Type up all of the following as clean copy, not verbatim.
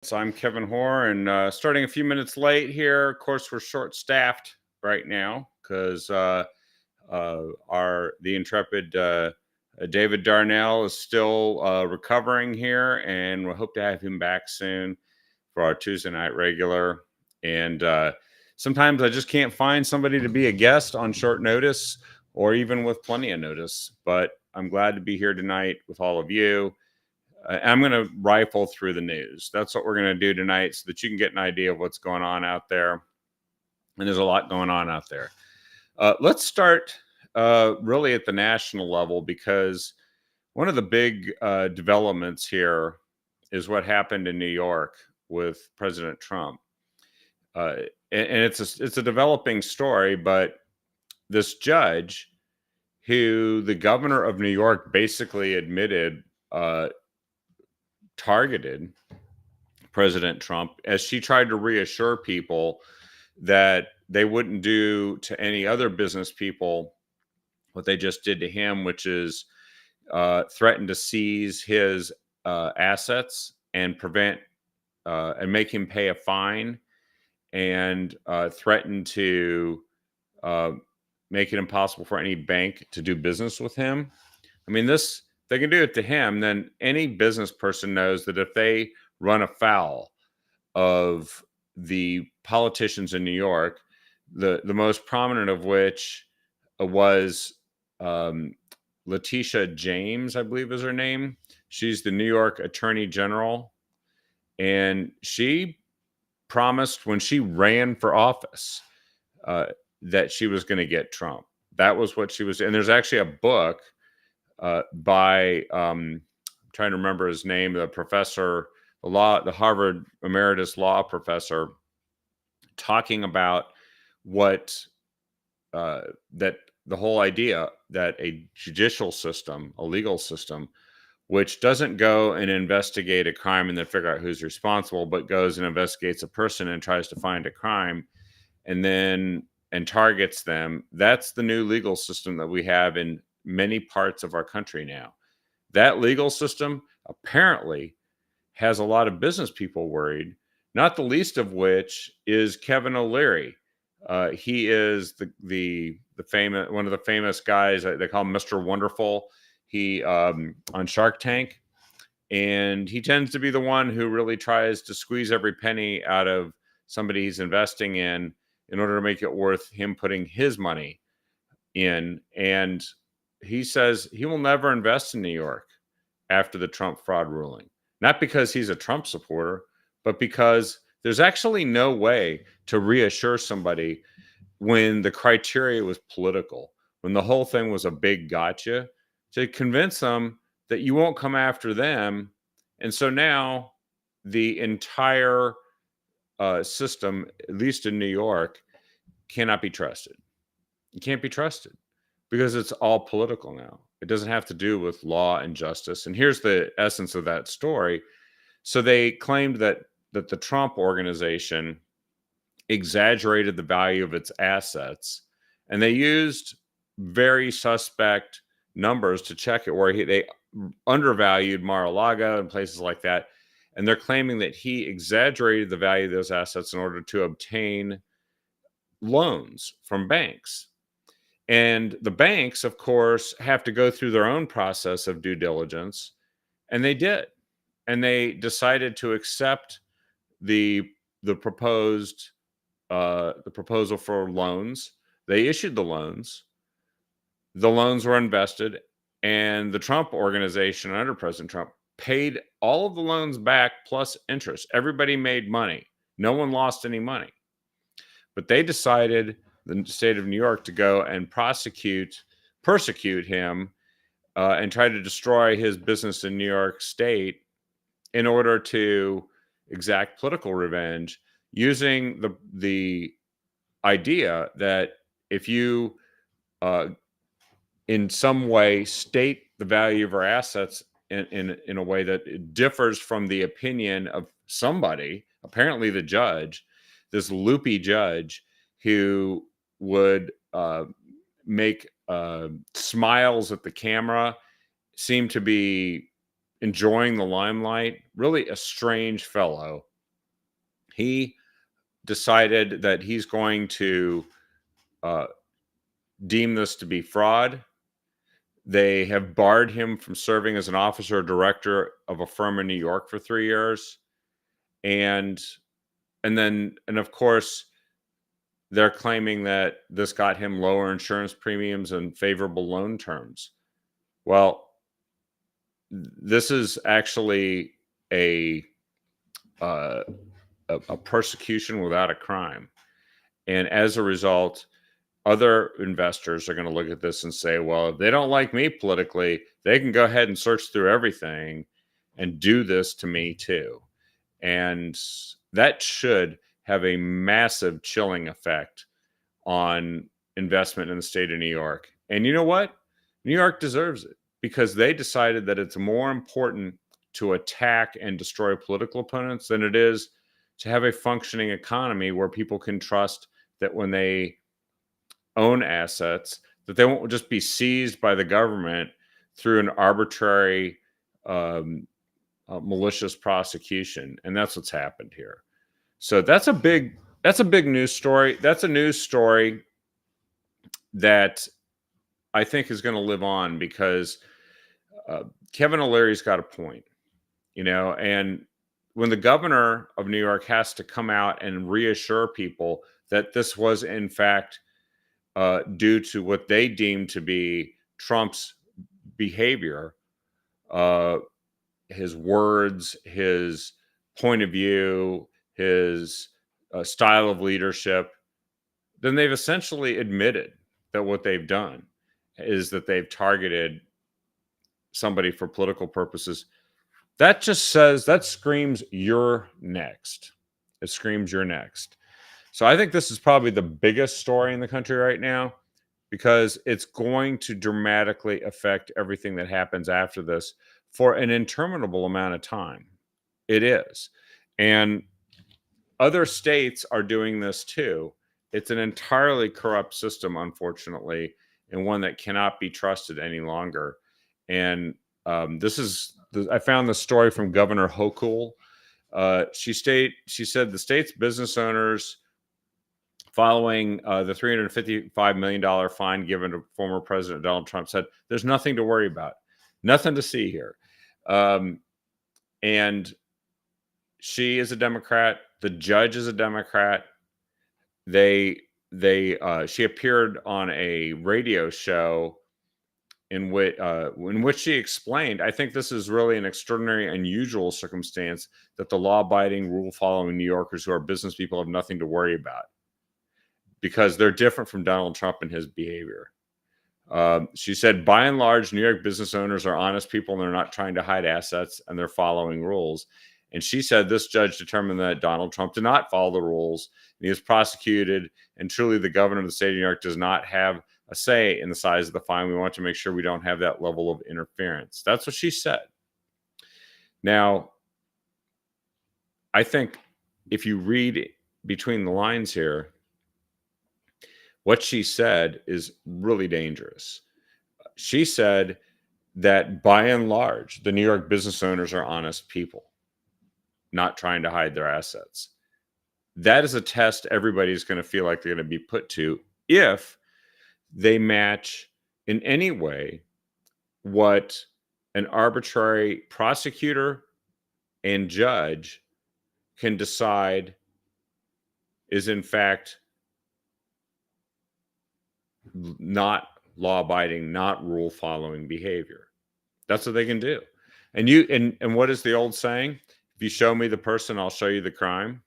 So I'm Kevin Hoare, and starting a few minutes late here. Of course, we're short-staffed right now because our the intrepid David Darnell is still recovering here, and we hope to have him back soon for our Tuesday night regular. And sometimes I just can't find somebody to be a guest on short notice, or even with plenty of notice. But I'm glad to be here tonight with all of you. I'm going to rifle through the news. That's what we're going to do tonight so that you can get an idea of what's going on out there. And there's a lot going on out there. Let's start really at the national level, because one of the big developments here is what happened in New York with President Trump. And it's a developing story, but this judge, who the governor of New York basically admitted targeted President Trump, as she tried to reassure people that they wouldn't do to any other business people what they just did to him, which is threaten to seize his assets and prevent and make him pay a fine, and threaten to uh, make it impossible for any bank to do business with him. I mean, this they can do it to him. Then any business person knows that if they run afoul of the politicians in New York, the most prominent of which was um, Letitia James, I believe is her name. She's the New York Attorney General, and she promised when she ran for office uh, that she was going to get Trump. That was what she was. And there's actually a book by I'm trying to remember his name, the professor, the Harvard emeritus law professor, talking about what that the whole idea that a judicial system, a legal system, which doesn't go and investigate a crime and then figure out who's responsible, but goes and investigates a person and tries to find a crime and targets them. That's the new legal system that we have in many parts of our country now. That legal system apparently has a lot of business people worried, not the least of which is Kevin O'Leary. He is the famous one of the famous guys. They call him Mr. Wonderful. He on Shark Tank, and he tends to be the one who really tries to squeeze every penny out of somebody he's investing in order to make it worth him putting his money in. And he says he will never invest in New York after the Trump fraud ruling. Not because he's a Trump supporter, but because there's actually no way to reassure somebody when the criteria was political, when the whole thing was a big gotcha, to convince them that you won't come after them. And so now the entire system, at least in New York, cannot be trusted. It can't be trusted because it's all political now. It doesn't have to do with law and justice. And here's the essence of that story. So they claimed that the Trump organization exaggerated the value of its assets, and they used very suspect numbers to check it, where they undervalued Mar-a-Lago and places like that. And they're claiming that he exaggerated the value of those assets in order to obtain loans from banks. And the banks, of course, have to go through their own process of due diligence, and they did. And they decided to accept the the proposed the proposal for loans. They issued the loans. The loans were invested, and the Trump organization under President Trump paid all of the loans back plus interest. Everybody made money. No one lost any money. But they decided, the state of New York, to go and persecute him, and try to destroy his business in New York State in order to exact political revenge, using the idea that if you in some way state the value of our assets in a way that it differs from the opinion of somebody, apparently the judge, this loopy judge, who would make smiles at the camera, seem to be enjoying the limelight. Really a strange fellow, He decided that he's going to uh, deem this to be fraud. They have barred him from serving as an officer or director of a firm in New York for 3 years. And and of course, they're claiming that this got him lower insurance premiums and favorable loan terms. Well, this is actually a uh, a persecution without a crime. And as a result, other investors are going to look at this and say, well, if they don't like me politically, they can go ahead and search through everything and do this to me too. And that should have a massive chilling effect on investment in the state of New York. And you know what? New York deserves it because they decided that it's more important to attack and destroy political opponents than it is to have a functioning economy where people can trust that when they own assets, that they won't just be seized by the government through an arbitrary, malicious prosecution. And that's what's happened here. So that's a big news story. That's a news story that I think is going to live on because Kevin O'Leary's got a point, and when the governor of New York has to come out and reassure people that this was in fact due to what they deem to be Trump's behavior, uh, his words, his point of view, his style of leadership, then they've essentially admitted that what they've done is that they've targeted somebody for political purposes. That screams you're next. It screams you're next. So I think this is probably the biggest story in the country right now because it's going to dramatically affect everything that happens after this for an interminable amount of time. It is. And other states are doing this too. It's an entirely corrupt system, unfortunately, and one that cannot be trusted any longer. And I found the story from Governor Hochul. She said the state's business owners, following the $355 million fine given to former President Donald Trump, said there's nothing to worry about, nothing to see here. And she is a Democrat. The judge is a Democrat. She appeared on a radio show in which she explained, I think this is really an extraordinary, unusual circumstance that the law-abiding, rule-following New Yorkers who are business people have nothing to worry about because they're different from Donald Trump and his behavior. She said, by and large, New York business owners are honest people and they're not trying to hide assets and they're following rules. And she said this judge determined that Donald Trump did not follow the rules and he was prosecuted. And truly, the governor of the state of New York does not have a say in the size of the fine. We want to make sure we don't have that level of interference. That's what she said. Now, I think if you read between the lines here, what she said is really dangerous. She said that by and large, the New York business owners are honest people, not trying to hide their assets. That is a test everybody's going to feel like they're going to be put to if they match in any way what an arbitrary prosecutor and judge can decide is in fact not law-abiding, not rule-following behavior. That's what they can do. And what is the old saying? If you show me the person, I'll show you the crime.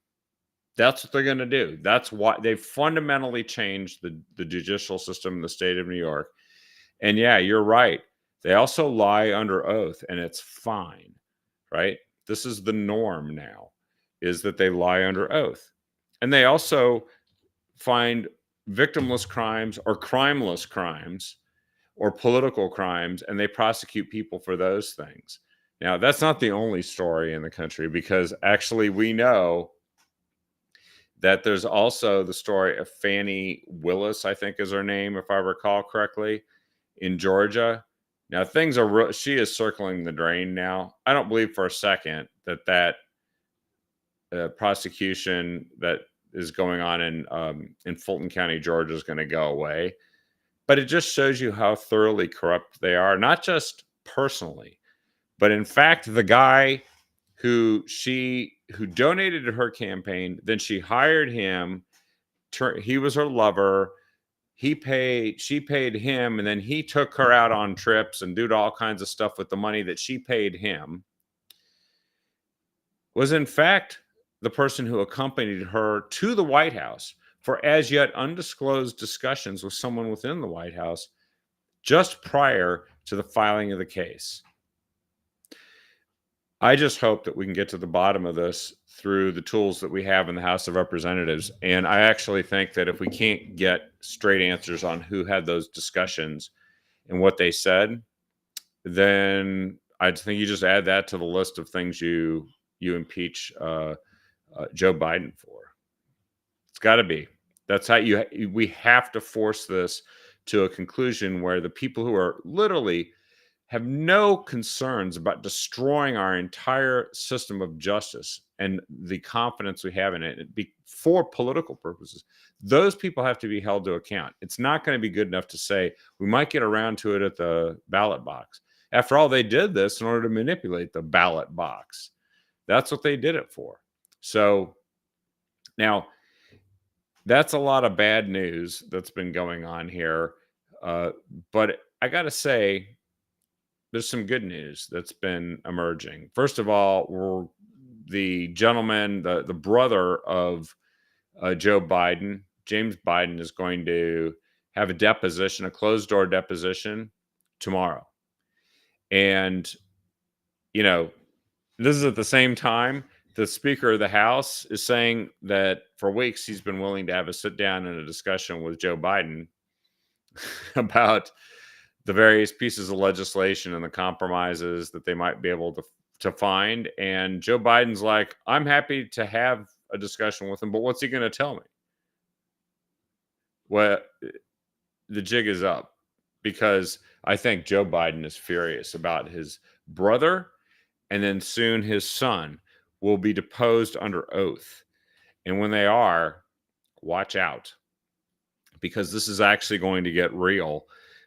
That's what they're going to do. That's why they've fundamentally changed the judicial system in the state of New York. And yeah, you're right. They also lie under oath, and it's fine, right? This is the norm now, is that they lie under oath. And they also find victimless crimes or crimeless crimes or political crimes, and they prosecute people for those things. Now, that's not the only story in the country, because actually we know that there's also the story of Fannie Willis, I think is her name, if I recall correctly, in Georgia. Now, she is circling the drain now. I don't believe for a second that prosecution that is going on in Fulton County, Georgia, is going to go away. But it just shows you how thoroughly corrupt they are, not just personally, but in fact, the guy who donated to her campaign, then she hired him. He was her lover. She paid him, and then he took her out on trips and did all kinds of stuff with the money that she paid him. Was in fact the person who accompanied her to the White House for as yet undisclosed discussions with someone within the White House just prior to the filing of the case. I just hope that we can get to the bottom of this through the tools that we have in the House of Representatives. And I actually think that if we can't get straight answers on who had those discussions and what they said, then I think you just add that to the list of things you impeach Joe Biden for. It's got to be. That's how we have to force this to a conclusion where the people who are literally have no concerns about destroying our entire system of justice and the confidence we have in it for political purposes, those people have to be held to account. It's not going to be good enough to say we might get around to it at the ballot box. After all, they did this in order to manipulate the ballot box. That's what they did it for. So now that's a lot of bad news that's been going on here. But I got to say, there's some good news that's been emerging. First of all, the gentleman, the brother of Joe Biden, James Biden, is going to have a deposition, a closed door deposition tomorrow. And, this is at the same time the Speaker of the House is saying that for weeks he's been willing to have a sit down and a discussion with Joe Biden about the various pieces of legislation and the compromises that they might be able to find. And Joe Biden's like, I'm happy to have a discussion with him, but what's he going to tell me? Well, the jig is up, because I think Joe Biden is furious about his brother, and then soon his son will be deposed under oath. And when they are, watch out, because this is actually going to get real.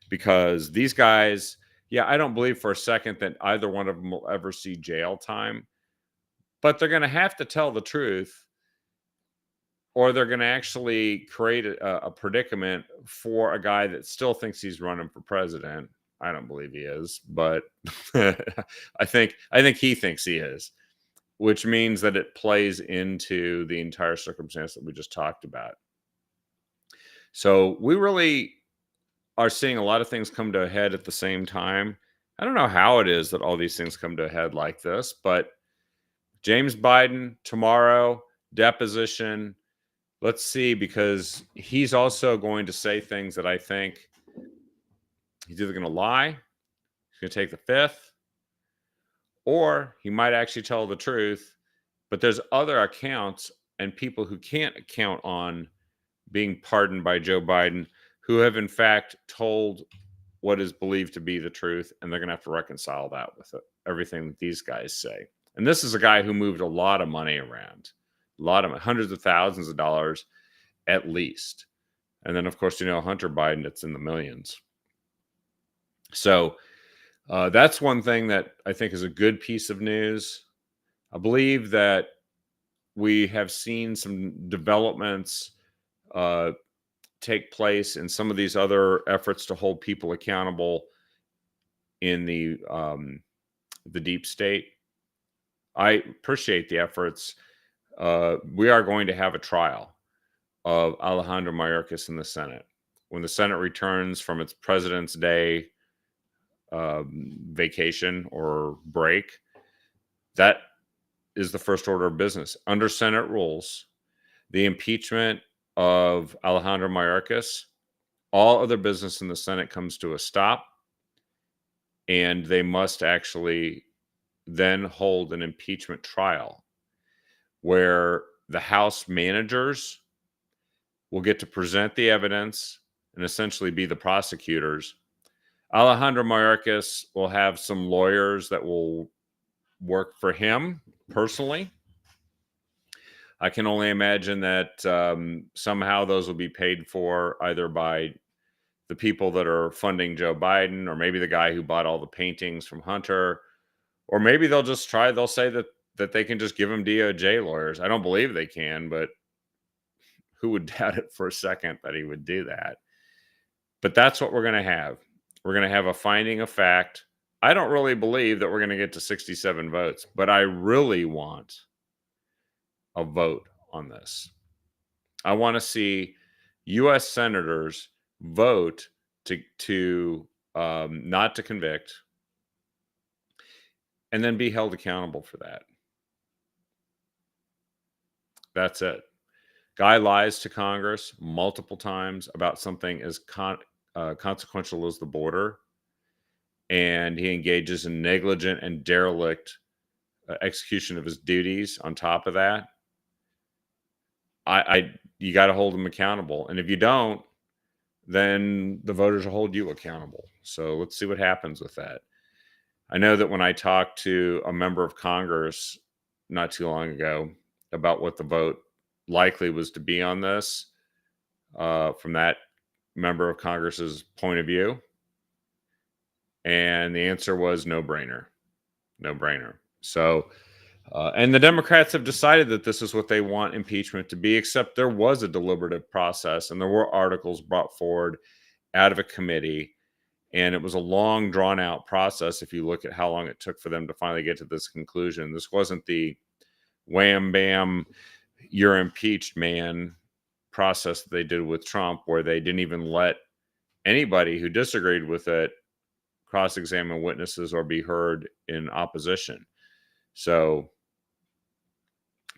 Because these guys, I don't believe for a second that either one of them will ever see jail time, but they're going to have to tell the truth, or they're going to actually create a predicament for a guy that still thinks he's running for president. I don't believe he is, but I think he thinks he is, which means that it plays into the entire circumstance that we just talked about. So we really are seeing a lot of things come to a head at the same time. I don't know how it is that all these things come to a head like this, but James Biden tomorrow, deposition. Let's see, because he's also going to say things that I think he's either going to lie, he's going to take the fifth, or he might actually tell the truth. But there's other accounts and people who can't count on being pardoned by Joe Biden who have in fact told what is believed to be the truth, and they're going to have to reconcile that with everything that these guys say. And this is a guy who moved a lot of money around, hundreds of thousands of dollars at least. And then, of course, Hunter Biden, it's in the millions. So that's one thing that I think is a good piece of news. I believe that we have seen some developments take place in some of these other efforts to hold people accountable in the deep state. I appreciate the efforts. We are going to have a trial of Alejandro Mayorkas in the Senate. When the Senate returns from its President's Day vacation or break, that is the first order of business. Under Senate rules, the impeachment of Alejandro Mayorkas, all other business in the Senate comes to a stop, and they must actually then hold an impeachment trial where the House managers will get to present the evidence and essentially be the prosecutors. Alejandro Mayorkas will have some lawyers that will work for him personally. I can only imagine that somehow those will be paid for either by the people that are funding Joe Biden, or maybe the guy who bought all the paintings from Hunter, or maybe they'll say that they can just give him DOJ lawyers. I don't believe they can, but who would doubt it for a second that he would do that? But that's what we're going to have. We're going to have a finding of fact. I don't really believe that we're going to get to 67 votes, but I really want a vote on this. I want to see U.S. senators vote to not to convict, and then be held accountable for that. That's it. Guy lies to Congress multiple times about something as consequential as the border, and he engages in negligent and derelict execution of his duties. On top of that, you got to hold him accountable, and if you don't, then the voters will hold you accountable. So let's see what happens with that. I know that when I talked to a member of Congress not too long ago about what the vote likely was to be on this, from that member of Congress's point of view, and the answer was no brainer, no brainer. So, and the Democrats have decided that this is what they want impeachment to be, except there was a deliberative process and there were articles brought forward out of a committee. And it was a long, drawn out process. If you look at how long it took for them to finally get to this conclusion, this wasn't the wham bam, you're impeached, man process that they did with Trump, where they didn't even let anybody who disagreed with it cross examine witnesses or be heard in opposition. So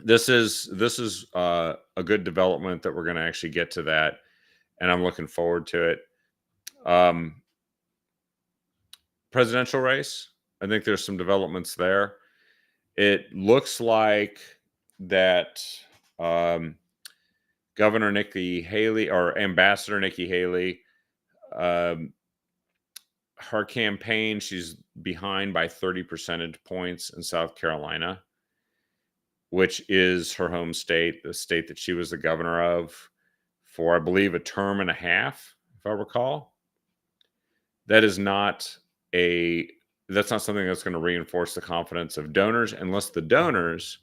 this is a good development that we're going to actually get to that, and I'm looking forward to it. Presidential race, I think there's some developments there. It looks like that Governor Nikki Haley, or Ambassador Nikki Haley, her campaign, she's behind by 30 percentage points in South Carolina, which is her home state, the state that she was the governor of for, I believe, a term and a half, if I recall. That is not that's not something that's going to reinforce the confidence of donors, unless the donors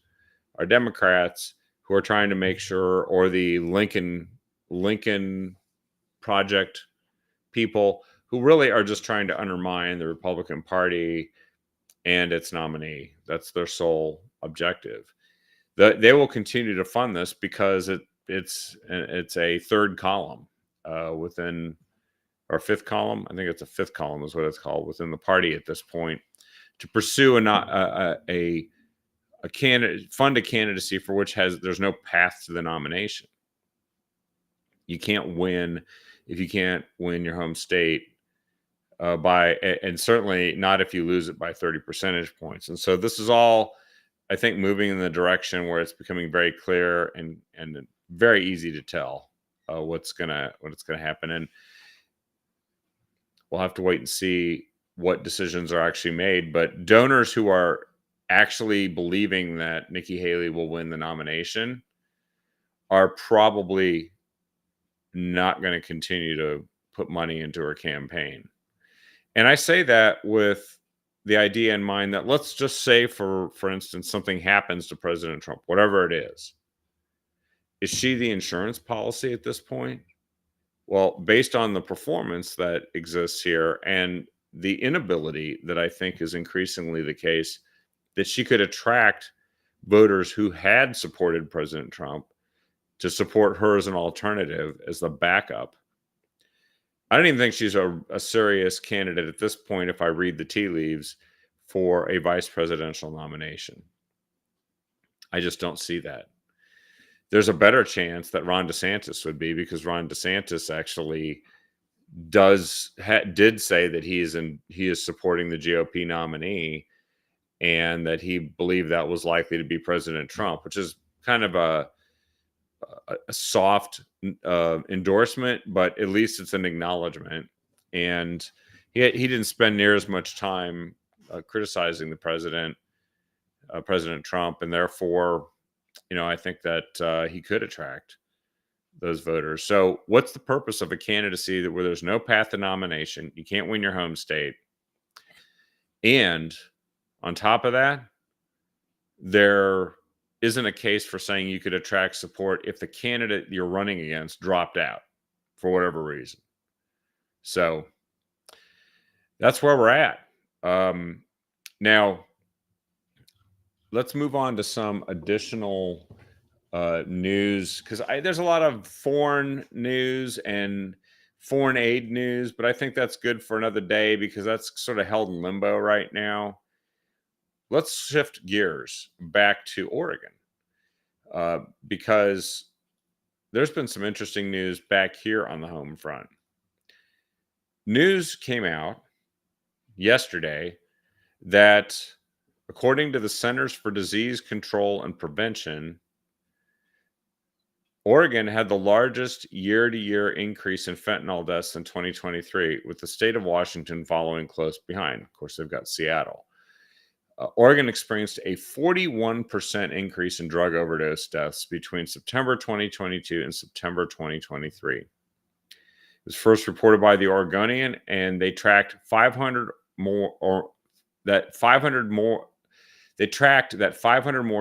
are Democrats who are trying to make sure, or the Lincoln Project people who really are just trying to undermine the Republican Party and its nominee. That's their sole objective. They will continue to fund this because it's a third column within, or fifth column. I think it's a fifth column is what it's called within the party at this point, to pursue a candidate, fund a candidacy for which there's no path to the nomination. You can't win if you can't win your home state and certainly not if you lose it by 30 percentage points. And so this is all, I think, moving in the direction where it's becoming very clear and very easy to tell what's gonna happen. And we'll have to wait and see what decisions are actually made. But donors who are actually believing that Nikki Haley will win the nomination are probably not going to continue to put money into her campaign. And I say that with the idea in mind that, let's just say, for instance, something happens to President Trump, whatever it is. Is she the insurance policy at this point? Well, based on the performance that exists here and the inability that I think is increasingly the case, that she could attract voters who had supported President Trump to support her as an alternative, as the backup. I don't even think she's a serious candidate at this point, if I read the tea leaves, for a vice presidential nomination. I just don't see that. There's a better chance that Ron DeSantis would be, because Ron DeSantis actually did say that he is supporting the GOP nominee, and that he believed that was likely to be President Trump, which is kind of a soft endorsement, but at least it's an acknowledgement. And he didn't spend near as much time criticizing the President Trump, and therefore I think that he could attract those voters. So, what's the purpose of a candidacy where there's no path to nomination? You can't win your home state. And on top of that, there isn't a case for saying you could attract support if the candidate you're running against dropped out for whatever reason. So, that's where we're at. Now, let's move on to some additional news because there's a lot of foreign news and foreign aid news, but I think that's good for another day because that's sort of held in limbo right now. Let's shift gears back to Oregon because there's been some interesting news back here on the home front. News came out yesterday that, according to the Centers for Disease Control and Prevention, Oregon had the largest year-to-year increase in fentanyl deaths in 2023, with the state of Washington following close behind. Of course, they've got Seattle. Oregon experienced a 41% increase in drug overdose deaths between September 2022 and September 2023. It was first reported by the Oregonian, and they tracked 500 more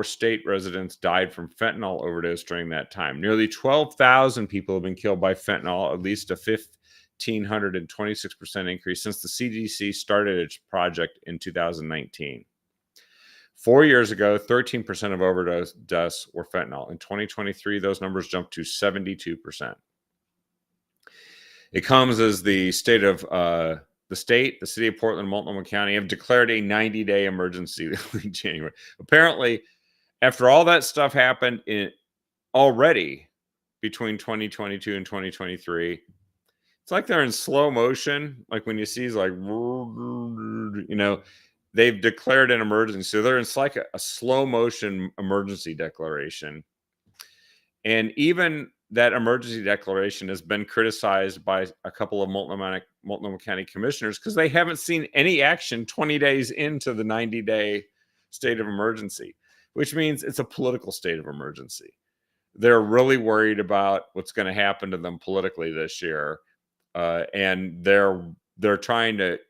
state residents died from fentanyl overdose during that time. Nearly 12,000 people have been killed by fentanyl, at least a 1,526% increase since the CDC started its project in 2019. 4 years ago, 13% of overdose deaths were fentanyl. In 2023, those numbers jumped to 72%. It comes as the city of Portland, and Multnomah County have declared a 90-day emergency in January. Apparently, after all that stuff happened already between 2022 and 2023, it's like they're in slow motion. Like when you see, like, they've declared an emergency. So it's like a slow motion emergency declaration. And even that emergency declaration has been criticized by a couple of Multnomah County commissioners because they haven't seen any action 20 days into the 90-day state of emergency, which means it's a political state of emergency. They're really worried about what's going to happen to them politically this year. And they're trying to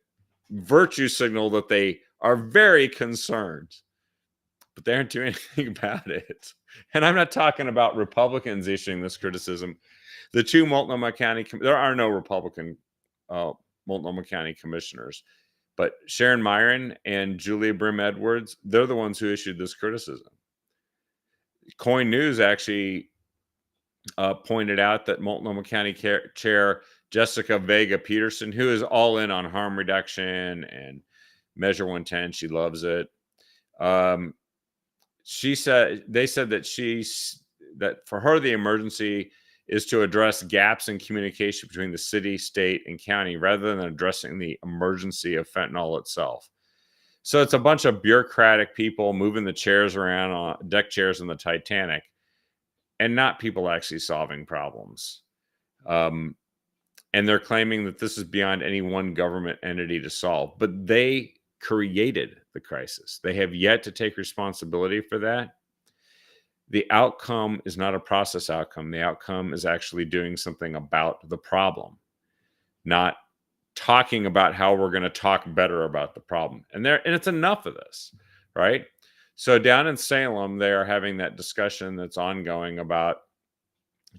virtue signal that they are very concerned, but they aren't doing anything about it. And I'm not talking about Republicans issuing this criticism. The two Multnomah County, there are no Republican Multnomah County commissioners, but Sharon Myron and Julia Brim Edwards, they're the ones who issued this criticism. Coin News actually pointed out that Multnomah County Chair Jessica Vega Peterson, who is all in on harm reduction and Measure 110, she loves it. They said that for her, the emergency is to address gaps in communication between the city, state, and county rather than addressing the emergency of fentanyl itself. So it's a bunch of bureaucratic people moving the chairs around on deck chairs in the Titanic and not people actually solving problems. And they're claiming that this is beyond any one government entity to solve, but they created the crisis. They have yet to take responsibility for that. The outcome is not a process outcome. The outcome is actually doing something about the problem, not talking about how we're going to talk better about the problem. And it's enough of this, right? So down in Salem, they are having that discussion that's ongoing about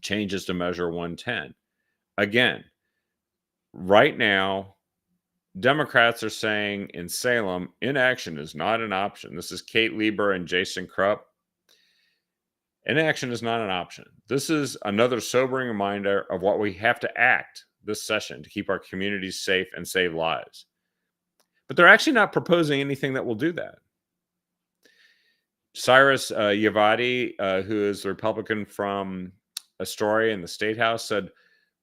changes to Measure 110. Again, right now, Democrats are saying in Salem, inaction is not an option. This is Kate Lieber and Jason Krupp. Inaction is not an option. This is another sobering reminder of what we have to act this session to keep our communities safe and save lives. But they're actually not proposing anything that will do that. Cyrus Yavadi, who is the Republican from Astoria in the State House, said,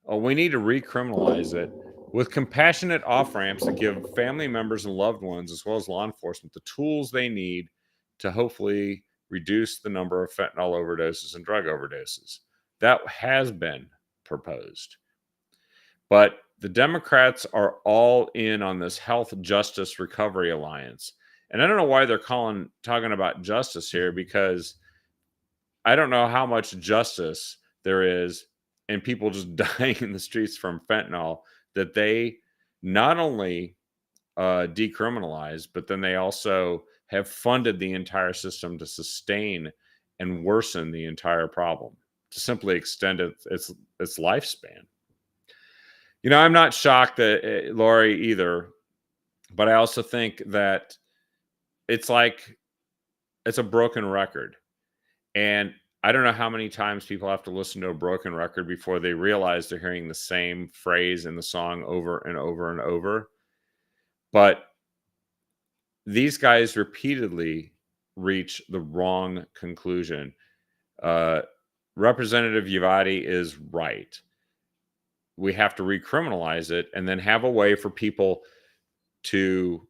we need to recriminalize it with compassionate off-ramps that give family members and loved ones, as well as law enforcement, the tools they need to hopefully reduce the number of fentanyl overdoses and drug overdoses. That has been proposed. But the Democrats are all in on this Health Justice Recovery Alliance. And I don't know why they're talking about justice here, because I don't know how much justice there is in people just dying in the streets from fentanyl that they not only decriminalize, but then they also have funded the entire system to sustain and worsen the entire problem, to simply extend its lifespan. I'm not shocked that Lori either, but I also think that it's like it's a broken record. And I don't know how many times people have to listen to a broken record before they realize they're hearing the same phrase in the song over and over and over. But these guys repeatedly reach the wrong conclusion. Uh, Representative Yavati is right. We have to recriminalize it and then have a way for people to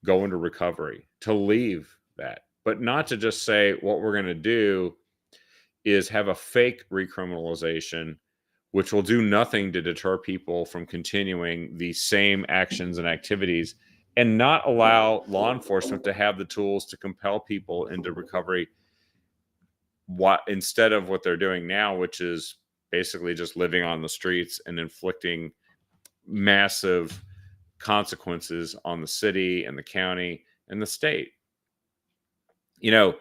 go into recovery, to leave that, but not to just say what we're going to do is have a fake recriminalization, which will do nothing to deter people from continuing the same actions and activities and not allow law enforcement to have the tools to compel people into recovery instead of what they're doing now, which is basically just living on the streets and inflicting massive consequences on the city and the county and the state. You know,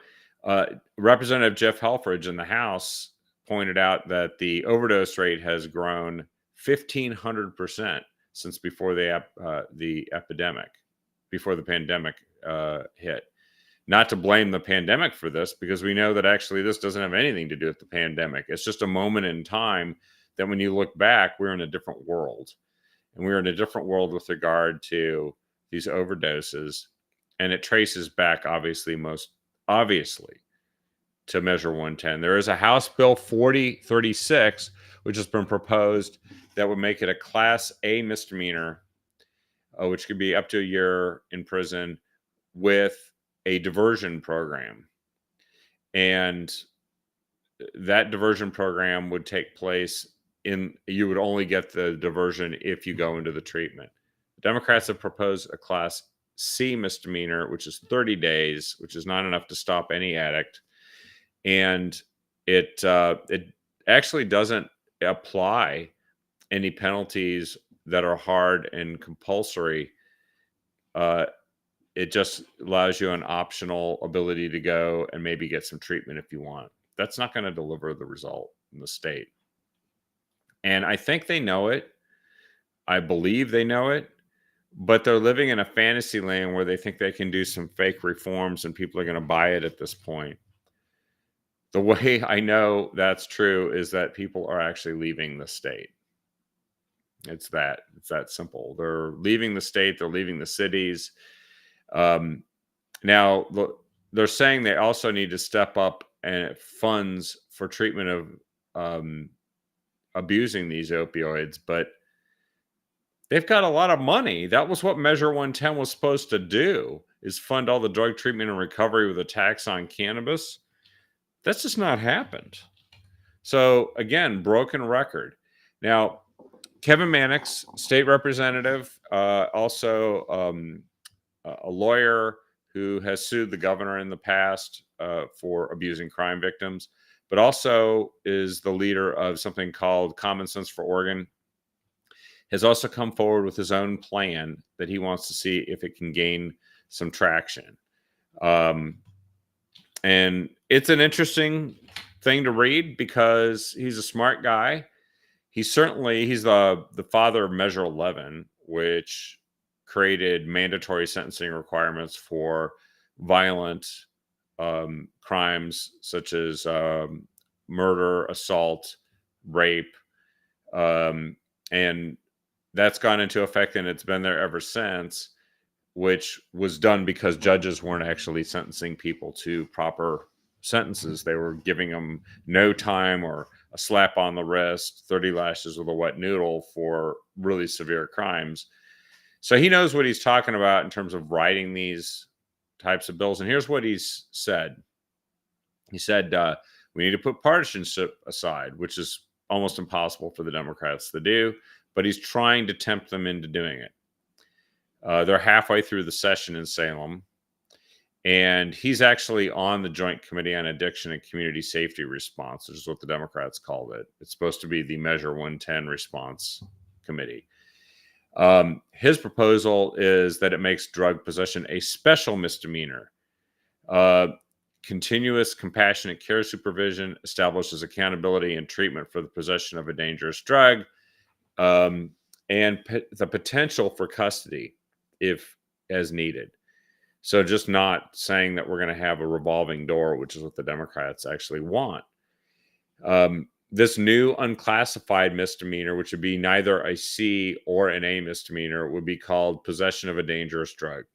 Representative Jeff Helfrich in the House pointed out that the overdose rate has grown 1,500% since before the epidemic, before the pandemic hit. Not to blame the pandemic for this, because we know that actually this doesn't have anything to do with the pandemic. It's just a moment in time that when you look back, we're in a different world. And we're in a different world with regard to these overdoses. And it traces back, most obviously, to Measure 110. There is a House Bill 4036, which has been proposed that would make it a Class A misdemeanor, which could be up to a year in prison, with a diversion program. And that diversion program would take place you would only get the diversion if you go into the treatment. The Democrats have proposed a Class C misdemeanor, which is 30 days, which is not enough to stop any addict. And it actually doesn't apply any penalties that are hard and compulsory. It just allows you an optional ability to go and maybe get some treatment if you want. That's not going to deliver the result in the state. And I think they know it. I believe they know it, but they're living in a fantasy land where they think they can do some fake reforms and people are going to buy it at this point. The way I know that's true is that people are actually leaving the state. It's that simple. They're leaving the state. They're leaving the cities. Now, they're saying they also need to step up and funds for treatment of abusing these opioids, but they've got a lot of money. That was what Measure 110 was supposed to do, is fund all the drug treatment and recovery with a tax on cannabis. That's just not happened. So again, broken record. Now, Kevin Mannix, state representative, also a lawyer who has sued the governor in the past for abusing crime victims, but also is the leader of something called Common Sense for Oregon, has also come forward with his own plan that he wants to see if it can gain some traction. And it's an interesting thing to read because he's a smart guy. He's the father of Measure 11, which created mandatory sentencing requirements for violent crimes such as murder, assault, rape, and that's gone into effect, and it's been there ever since, which was done because judges weren't actually sentencing people to proper sentences. They were giving them no time or a slap on the wrist, 30 lashes with a wet noodle for really severe crimes. So he knows what he's talking about in terms of writing these types of bills. And here's what he's said. He said, we need to put partisanship aside, which is almost impossible for the Democrats to do, but he's trying to tempt them into doing it. They're halfway through the session in Salem, And he's actually on the Joint Committee on Addiction and Community Safety Response, which is what the Democrats called it. It's supposed to be the Measure 110 Response Committee. His proposal is that it makes drug possession a special misdemeanor. Continuous compassionate care supervision establishes accountability and treatment for the possession of a dangerous drug, and the potential for custody if as needed. So just not saying that we're going to have a revolving door, which is what the Democrats actually want. This new unclassified misdemeanor, which would be neither a C or an A misdemeanor, would be called possession of a dangerous drug.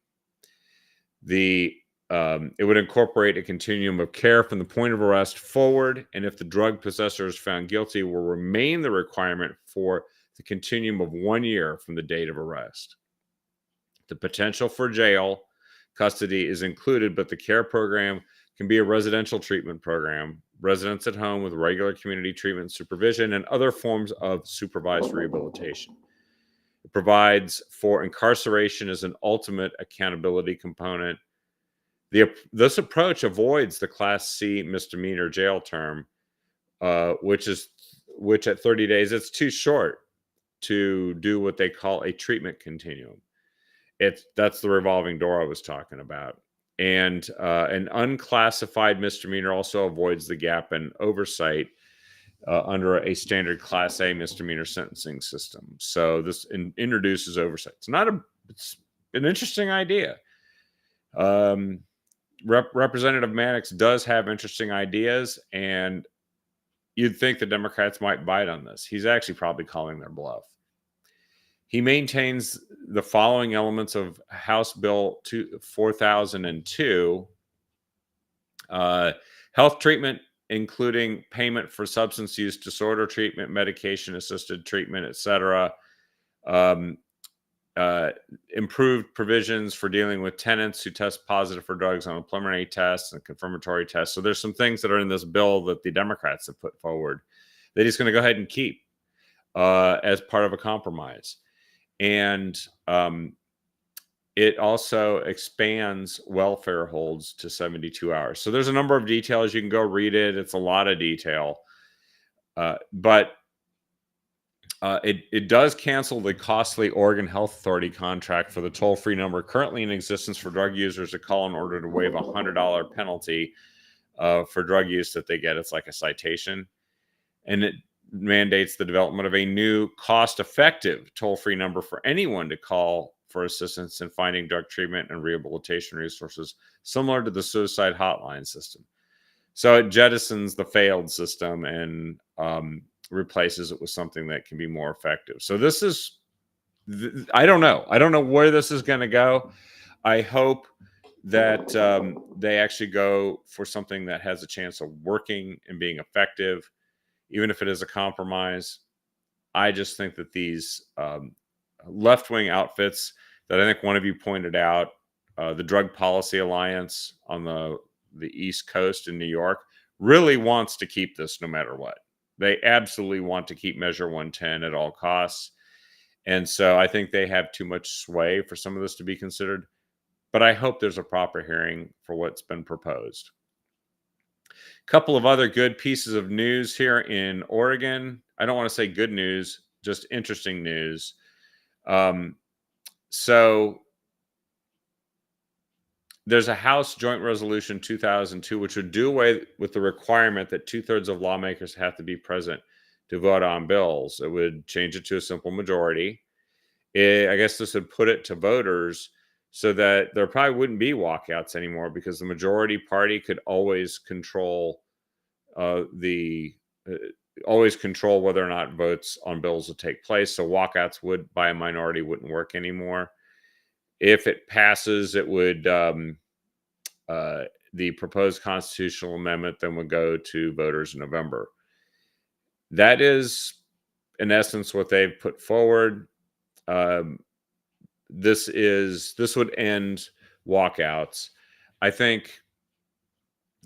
It would incorporate a continuum of care from the point of arrest forward, and if the drug possessor is found guilty, will remain the requirement for the continuum of 1 year from the date of arrest. The potential for jail custody is included, but the care program can be a residential treatment program, residence at home with regular community treatment supervision, and other forms of supervised rehabilitation. It provides for incarceration as an ultimate accountability component. This approach avoids the Class C misdemeanor jail term, which at 30 days, it's too short to do what they call a treatment continuum. That's the revolving door I was talking about. And an unclassified misdemeanor also avoids the gap in oversight under a standard Class A misdemeanor sentencing system. So this introduces oversight. It's an interesting idea. Representative Mannix does have interesting ideas, and you'd think the Democrats might bite on this. He's actually probably calling their bluff. He maintains the following elements of House Bill 4002. Health treatment, including payment for substance use disorder treatment, medication-assisted treatment, etc. Improved provisions for dealing with tenants who test positive for drugs on a preliminary test and confirmatory tests. So there's some things that are in this bill that the Democrats have put forward that he's going to go ahead and keep as part of a compromise. And it also expands welfare holds to 72 hours. So there's a number of details. You can go read it. It's a lot of detail. But it does cancel the costly Oregon Health Authority contract for the toll-free number currently in existence for drug users to call in order to waive a $100 penalty for drug use that they get. It's like a citation. And it mandates the development of a new cost-effective toll-free number for anyone to call for assistance in finding drug treatment and rehabilitation resources, similar to the suicide hotline system. So it jettisons the failed system and replaces it with something that can be more effective. So this is, I don't know. I don't know where this is going to go. I hope that they actually go for something that has a chance of working and being effective, even if it is a compromise. I just think that these left-wing outfits that I think one of you pointed out, the Drug Policy Alliance on the East Coast in New York, really wants to keep this no matter what. They absolutely want to keep Measure 110 at all costs. And so I think they have too much sway for some of this to be considered. But I hope there's a proper hearing for what's been proposed. A couple of other good pieces of news here in Oregon. I don't want to say good news, just interesting news. So there's a House Joint Resolution 2002, which would do away with the requirement that 2/3 of lawmakers have to be present to vote on bills. It would change it to a simple majority. I guess this would put it to voters so that there probably wouldn't be walkouts anymore, because the majority party could always control always control whether or not votes on bills would take place. So walkouts by a minority wouldn't work anymore. If it passes, it would the proposed constitutional amendment then would go to voters in November. That is, in essence, what they've put forward. This would end walkouts. I think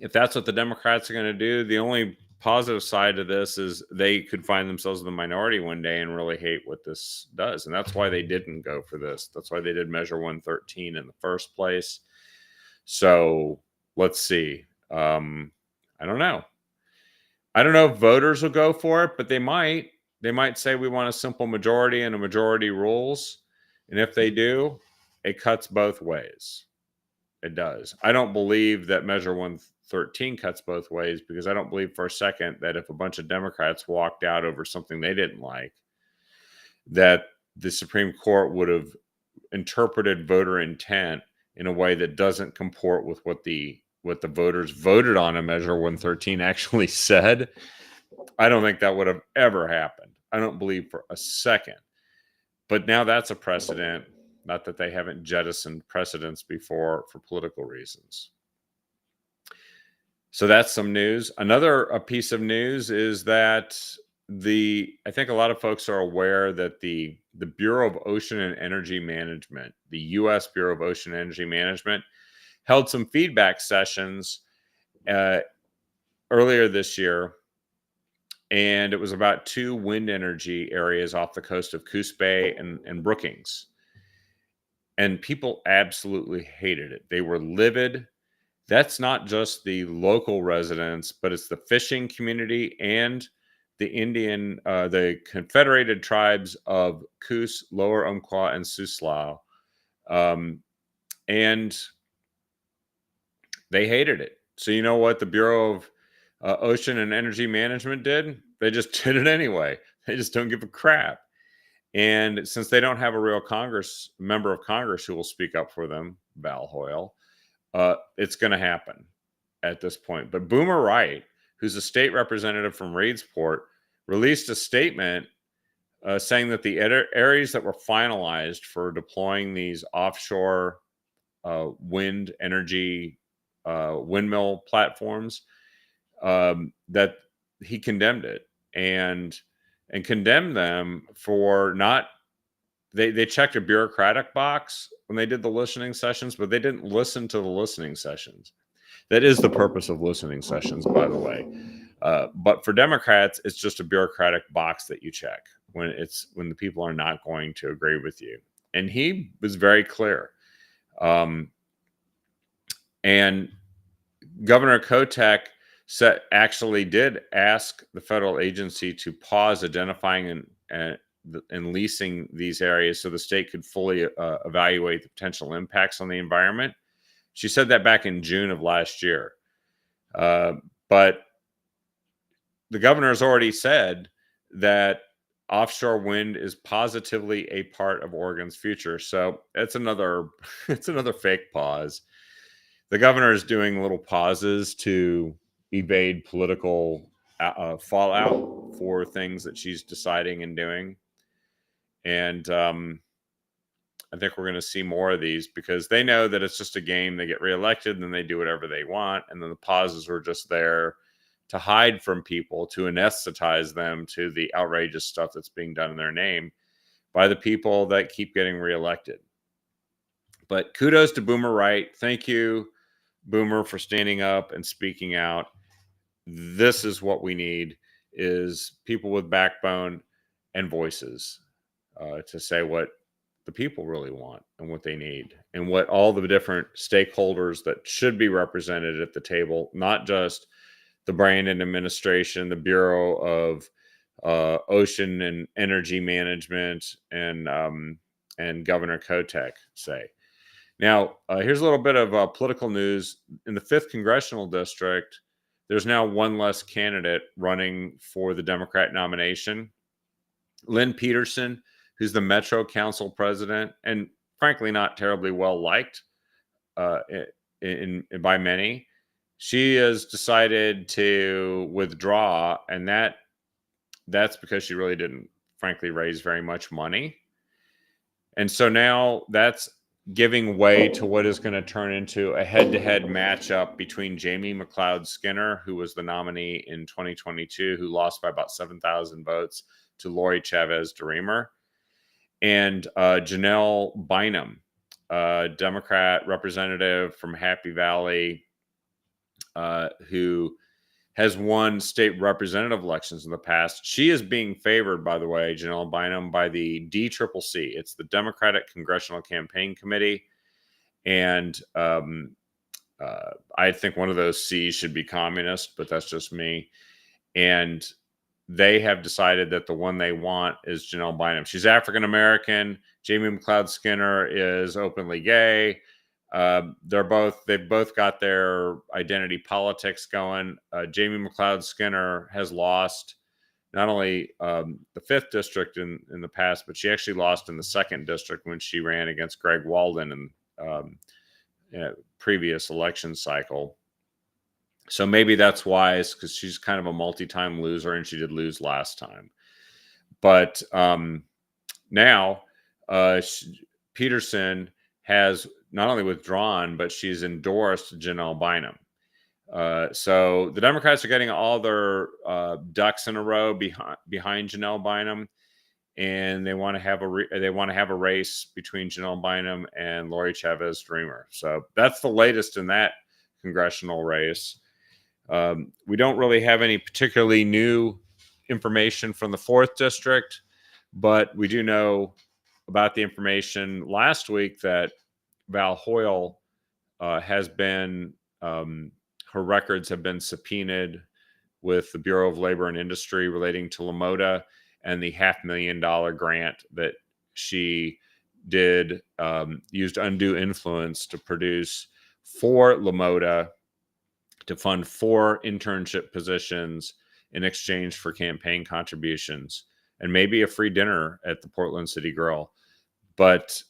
if that's what the Democrats are going to do, the only positive side of this is they could find themselves in the minority one day and really hate what this does. And that's why they didn't go for this. That's why they did Measure 113 in the first place. So let's see. I don't know. I don't know if voters will go for it, but they might. They might say we want a simple majority and a majority rules. And if they do, it cuts both ways. It does. I don't believe that Measure 113 cuts both ways, because I don't believe for a second that if a bunch of Democrats walked out over something they didn't like, that the Supreme Court would have interpreted voter intent in a way that doesn't comport with what the voters voted on in Measure 113 actually said. I don't think that would have ever happened. I don't believe for a second. But now that's a precedent. Not that they haven't jettisoned precedents before for political reasons. So that's some news. Another piece of news is that I think a lot of folks are aware that the Bureau of Ocean and Energy Management, the U.S. Bureau of Ocean and Energy Management, held some feedback sessions earlier this year, and it was about 2 wind energy areas off the coast of Coos Bay and Brookings. And people absolutely hated it. They were livid. That's not just the local residents, but it's the fishing community and the Confederated Tribes of Coos, Lower Umpqua, and Siuslaw. And they hated it. So you know what the Bureau of Ocean and Energy Management did? They just did it anyway. They just don't give a crap. And since they don't have a real member of Congress who will speak up for them, Val Hoyle, it's going to happen at this point. But Boomer Wright, who's a state representative from Reedsport, released a statement saying that the areas that were finalized for deploying these offshore wind energy windmill platforms, that he condemned it and condemned them for not. They checked a bureaucratic box when they did the listening sessions, but they didn't listen to the listening sessions. That is the purpose of listening sessions, by the way. But for Democrats, it's just a bureaucratic box that you check when the people are not going to agree with you. And he was very clear. And Governor Kotek actually did ask the federal agency to pause identifying and leasing these areas so the state could fully evaluate the potential impacts on the environment. She said that back in June of last year. But the governor has already said that offshore wind is positively a part of Oregon's future. So it's another fake pause. The governor is doing little pauses to evade political fallout for things that she's deciding and doing. And I think we're going to see more of these because they know that it's just a game. They get reelected and then they do whatever they want. And then the pauses are just there to hide from people, to anesthetize them to the outrageous stuff that's being done in their name by the people that keep getting reelected. But kudos to Boomer Wright. Thank you, Boomer, for standing up and speaking out. This is what we need, is people with backbone and voices to say what the people really want and what they need and what all the different stakeholders that should be represented at the table, not just the Brandon administration, the Bureau of Ocean and Energy Management, and Governor Kotek say. Now, here's a little bit of political news. In the 5th Congressional District, there's now one less candidate running for the Democrat nomination. Lynn Peterson, who's the Metro Council president, and frankly not terribly well liked by many, she has decided to withdraw, and that's because she really didn't, frankly, raise very much money. And so now that's giving way to what is going to turn into a head-to-head matchup between Jamie McLeod Skinner, who was the nominee in 2022, who lost by about 7,000 votes, to Lori Chavez DeRemer, and Janelle Bynum, a Democrat representative from Happy Valley, who has won state representative elections in the past. She is being favored, by the way, Janelle Bynum, by the DCCC. It's the Democratic Congressional Campaign Committee. And I think one of those C's should be communist, but that's just me. And they have decided that the one they want is Janelle Bynum. She's African American. Jamie McLeod Skinner is openly gay. They've both got their identity politics going. Jamie McLeod Skinner has lost not only the 5th district in the past, but she actually lost in the 2nd district when she ran against Greg Walden in a previous election cycle. So maybe that's wise, because she's kind of a multi-time loser, and she did lose last time. But now Peterson has not only withdrawn, but she's endorsed Janelle Bynum. So the Democrats are getting all their ducks in a row behind Janelle Bynum, and they want to have a race between Janelle Bynum and Lori Chavez Dreamer. So that's the latest in that congressional race. We don't really have any particularly new information from the 4th district, but we do know about the information last week that Val Hoyle has been, her records have been subpoenaed with the Bureau of Labor and Industry relating to LaModa and the $500,000 grant that she did, used undue influence to produce for LaModa to fund 4 internship positions in exchange for campaign contributions and maybe a free dinner at the Portland City Grill. But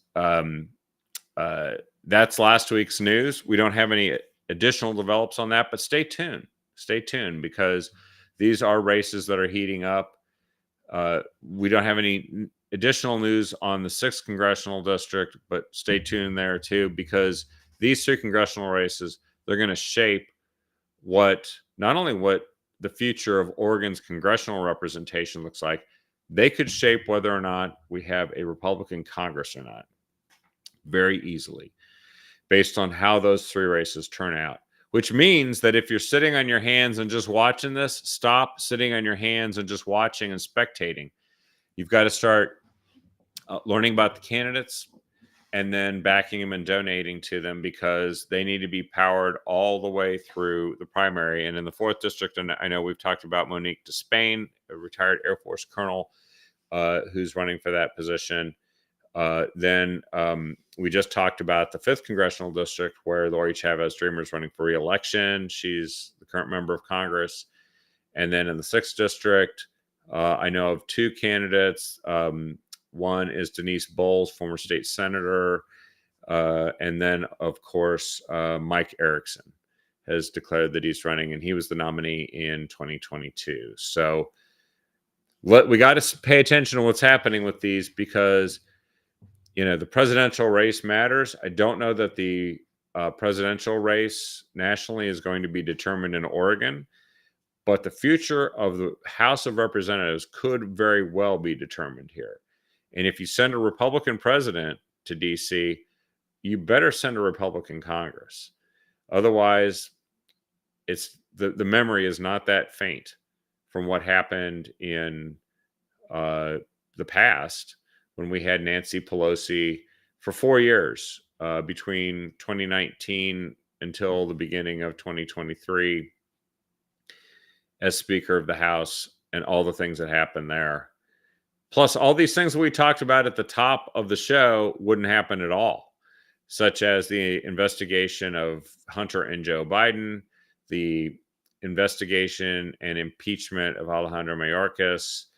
that's last week's news. We don't have any additional develops on that, but stay tuned. Stay tuned, because these are races that are heating up. We don't have any additional news on the 6th congressional district, but stay tuned there too, because these 3 congressional races, they're going to shape not only what the future of Oregon's congressional representation looks like, they could shape whether or not we have a Republican Congress or not, very easily, based on how those 3 races turn out. Which means that if you're sitting on your hands and just watching this, stop sitting on your hands and just watching and spectating. You've got to start learning about the candidates and then backing them and donating to them, because they need to be powered all the way through the primary. And in the 4th district, and I know we've talked about Monique Despain, a retired Air Force colonel, who's running for that position. Then we just talked about the 5th congressional district, where Lori Chavez Dreamer is running for re-election. She's the current member of Congress. And then in the 6th district, I know of 2 candidates. One is Denise Bowles, former state senator. And then, of course, Mike Erickson has declared that he's running, and he was the nominee in 2022. So we got to pay attention to what's happening with these, because the presidential race matters. I don't know that the presidential race nationally is going to be determined in Oregon, but the future of the House of Representatives could very well be determined here. And if you send a Republican president to D.C., you better send a Republican Congress. Otherwise, it's the memory is not that faint from what happened in the past, when we had Nancy Pelosi for 4 years, between 2019 until the beginning of 2023, as Speaker of the House, and all the things that happened there. Plus, all these things that we talked about at the top of the show wouldn't happen at all, such as the investigation of Hunter and Joe Biden, the investigation and impeachment of Alejandro Mayorkas,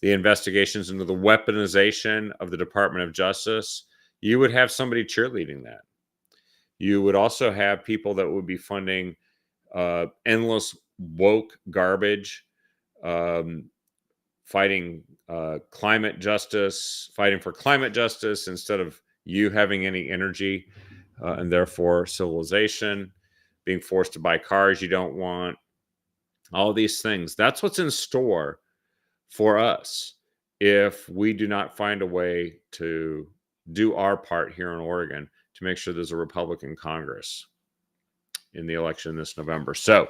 the investigations into the weaponization of the Department of Justice. You would have somebody cheerleading that. You would also have people that would be funding endless woke garbage, fighting climate justice, fighting for climate justice instead of you having any energy, and therefore civilization, being forced to buy cars you don't want, all these things. That's what's in store for us if we do not find a way to do our part here in Oregon to make sure there's a Republican Congress in the election this November. So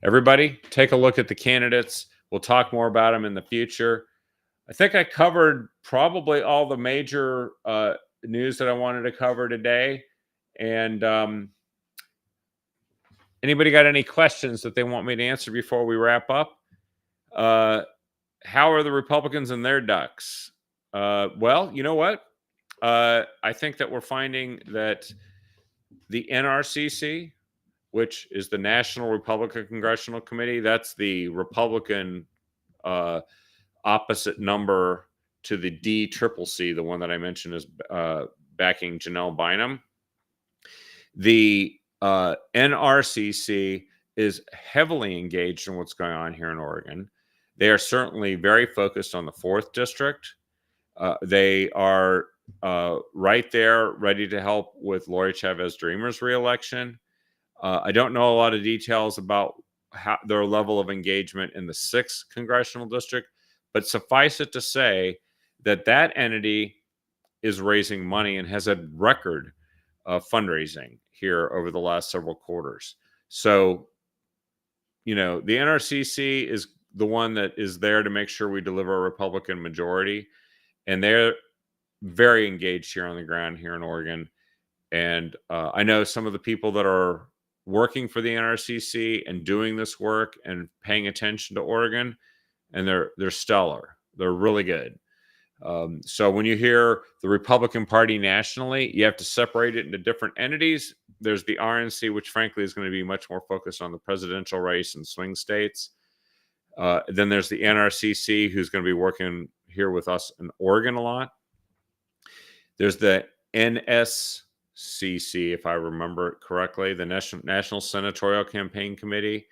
everybody, take a look at the candidates. We'll talk more about them in the future. I think I covered probably all the major news that I wanted to cover today. And Anybody got any questions that they want me to answer before we wrap up? Uh, how are the Republicans and their ducks? Well, you know what? I think that we're finding that the NRCC, which is the National Republican Congressional Committee, that's the Republican uh, opposite number to the DCCC, the one that I mentioned is backing Janelle Bynum. The NRCC is heavily engaged in what's going on here in Oregon. They are certainly very focused on the 4th District. They are right there, ready to help with Lori Chavez Dreamer's reelection. I don't know a lot of details about their level of engagement in the 6th Congressional District, but suffice it to say that that entity is raising money and has a record of fundraising here over the last several quarters. So, the NRCC is the one that is there to make sure we deliver a Republican majority, and they're very engaged here on the ground here in Oregon. And I know some of the people that are working for the NRCC and doing this work and paying attention to Oregon, and they're stellar. They're really good. So when you hear the Republican Party nationally, you have to separate it into different entities. There's the RNC, which frankly is going to be much more focused on the presidential race and swing states. Then there's the NRCC, who's going to be working here with us in Oregon a lot. There's the NSCC, if I remember it correctly, the National Senatorial Campaign Committee,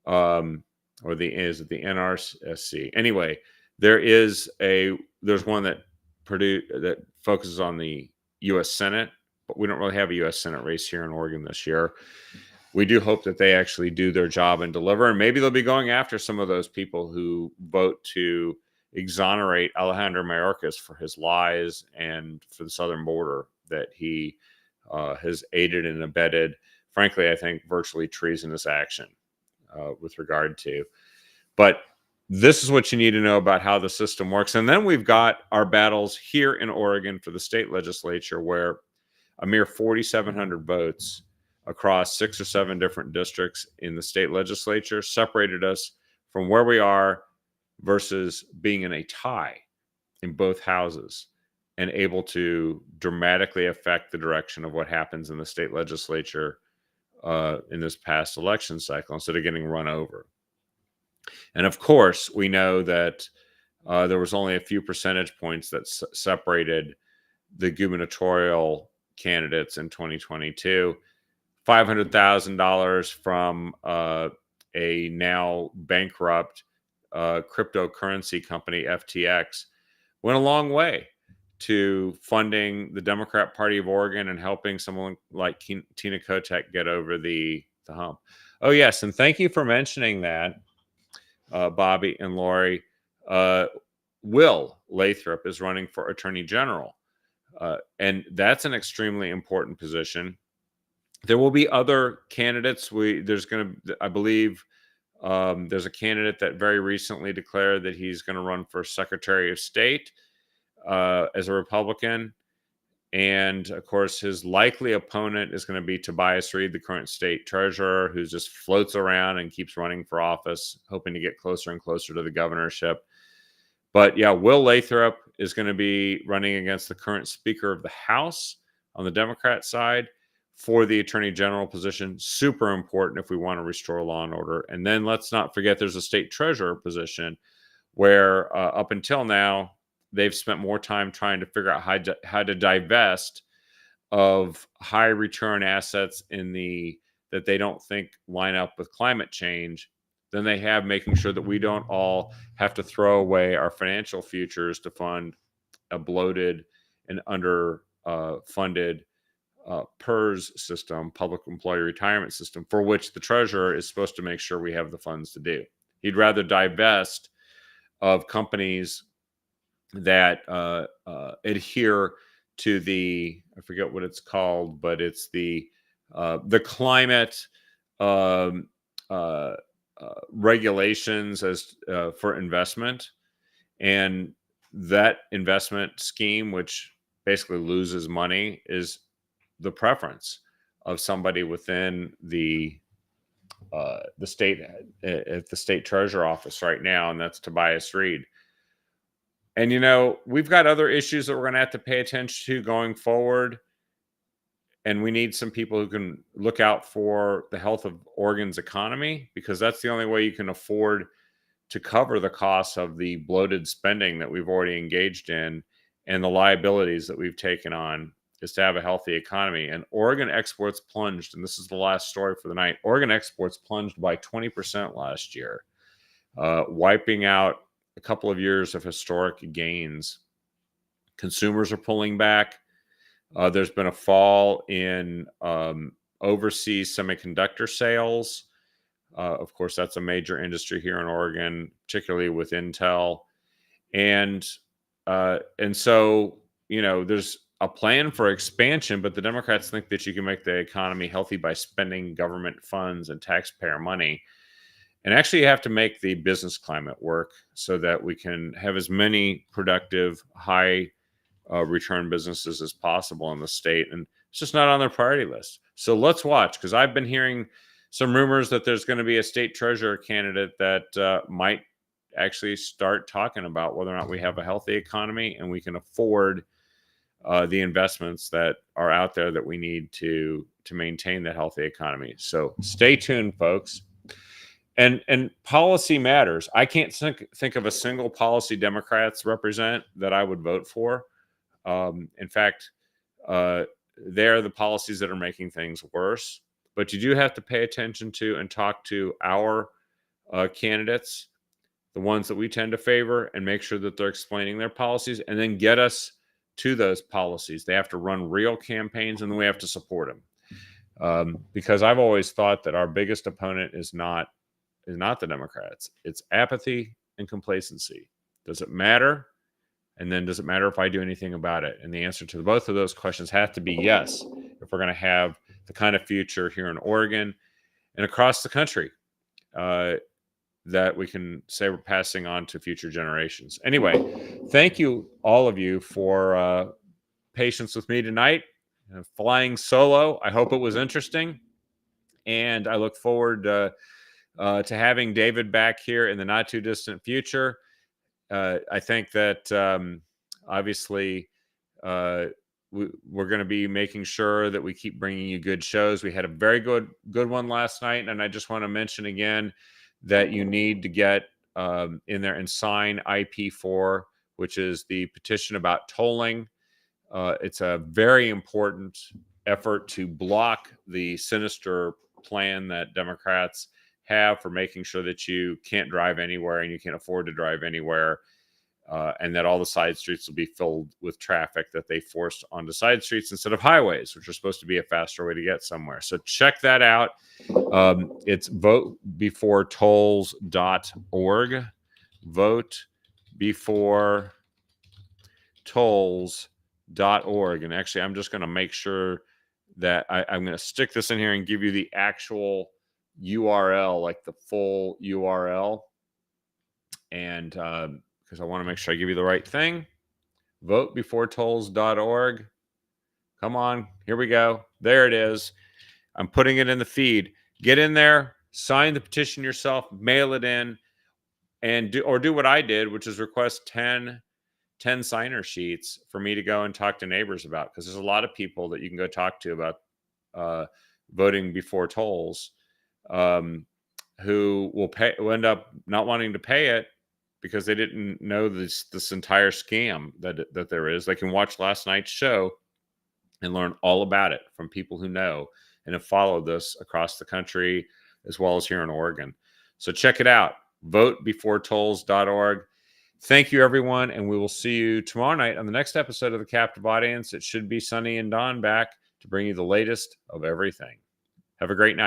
or is it the NRSC? Anyway, there's one that focuses on the U.S. Senate, but we don't really have a U.S. Senate race here in Oregon this year. We do hope that they actually do their job and deliver, and maybe they'll be going after some of those people who vote to exonerate Alejandro Mayorkas for his lies and for the southern border that he has aided and abetted. Frankly, I think virtually treasonous action with regard to. But this is what you need to know about how the system works. And then we've got our battles here in Oregon for the state legislature, where a mere 4,700 votes across 6 or 7 different districts in the state legislature separated us from where we are versus being in a tie in both houses and able to dramatically affect the direction of what happens in the state legislature in this past election cycle instead of getting run over. And of course, we know that there was only a few percentage points that separated the gubernatorial candidates in 2022. $500,000 from a now bankrupt cryptocurrency company, FTX, went a long way to funding the Democrat Party of Oregon and helping someone like Tina Kotek get over the hump. Oh, yes. And thank you for mentioning that, Bobby and Lori. Will Lathrop is running for Attorney General. And that's an extremely important position. There will be other candidates. I believe there's a candidate that very recently declared that he's going to run for Secretary of State as a Republican. And of course, his likely opponent is going to be Tobias Reed, the current state treasurer, who just floats around and keeps running for office, hoping to get closer and closer to the governorship. But yeah, Will Lathrop is going to be running against the current Speaker of the House on the Democrat side for the Attorney General position. Super important if we want to restore law and order. And then let's not forget there's a state treasurer position where up until now, they've spent more time trying to figure out how to divest of high return assets that they don't think line up with climate change than they have making sure that we don't all have to throw away our financial futures to fund a bloated and underfunded PERS system, public employee retirement system, for which the treasurer is supposed to make sure we have the funds to do. He'd rather divest of companies that adhere to I forget what it's called, but it's the climate regulations as for investment, and that investment scheme, which basically loses money, is the preference of somebody within the the state at the state treasurer office right now, and that's Tobias Reed. And we've got other issues that we're going to have to pay attention to going forward, and we need some people who can look out for the health of Oregon's economy, because that's the only way you can afford to cover the costs of the bloated spending that we've already engaged in and the liabilities that we've taken on, is to have a healthy economy. And Oregon exports plunged, and this is the last story for the night. Oregon exports plunged by 20% last year, wiping out a couple of years of historic gains. Consumers are pulling back. There's been a fall in overseas semiconductor sales. Of course, that's a major industry here in Oregon, particularly with Intel. And so, there's a plan for expansion, but the Democrats think that you can make the economy healthy by spending government funds and taxpayer money. And actually, you have to make the business climate work so that we can have as many productive, high return businesses as possible in the state. And it's just not on their priority list. So let's watch, because I've been hearing some rumors that there's going to be a state treasurer candidate that might actually start talking about whether or not we have a healthy economy and we can afford the investments that are out there that we need to maintain that healthy economy. So stay tuned, folks. And policy matters. I can't think of a single policy Democrats represent that I would vote for. In fact, they're the policies that are making things worse. But you do have to pay attention to and talk to our candidates, the ones that we tend to favor, and make sure that they're explaining their policies, and then get us to those policies. They have to run real campaigns, and then we have to support them. Because I've always thought that our biggest opponent is not the Democrats. It's apathy and complacency. Does it matter? And then does it matter if I do anything about it? And the answer to both of those questions have to be yes, if we're going to have the kind of future here in Oregon and across the country that we can say we're passing on to future generations. Anyway, thank you, all of you, for patience with me tonight. Flying solo. I hope it was interesting. And I look forward to having David back here in the not too distant future. I think that obviously we're going to be making sure that we keep bringing you good shows. We had a very good one last night, and I just want to mention again that you need to get in there and sign IP4, which is the petition about tolling. It's a very important effort to block the sinister plan that Democrats have for making sure that you can't drive anywhere and you can't afford to drive anywhere, and that all the side streets will be filled with traffic that they forced onto side streets instead of highways, which are supposed to be a faster way to get somewhere. So check that out. It's votebeforetolls.org. Votebeforetolls.org. And actually, I'm just going to make sure that I'm going to stick this in here and give you the actual URL, like the full URL. And because I want to make sure I give you the right thing. Votebeforetolls.org. Come on, here we go. There it is. I'm putting it in the feed. Get in there, sign the petition yourself, mail it in, and do what I did, which is request 10 signer sheets for me to go and talk to neighbors about, because there's a lot of people that you can go talk to about voting before tolls, who will end up not wanting to pay it because they didn't know this entire scam that there is. They can watch last night's show and learn all about it from people who know and have followed this across the country as well as here in Oregon. So check it out, votebeforetolls.org. Thank you, everyone, and we will see you tomorrow night on the next episode of The Captive Audience. It should be Sunny and Dawn back to bring you the latest of everything. Have a great night.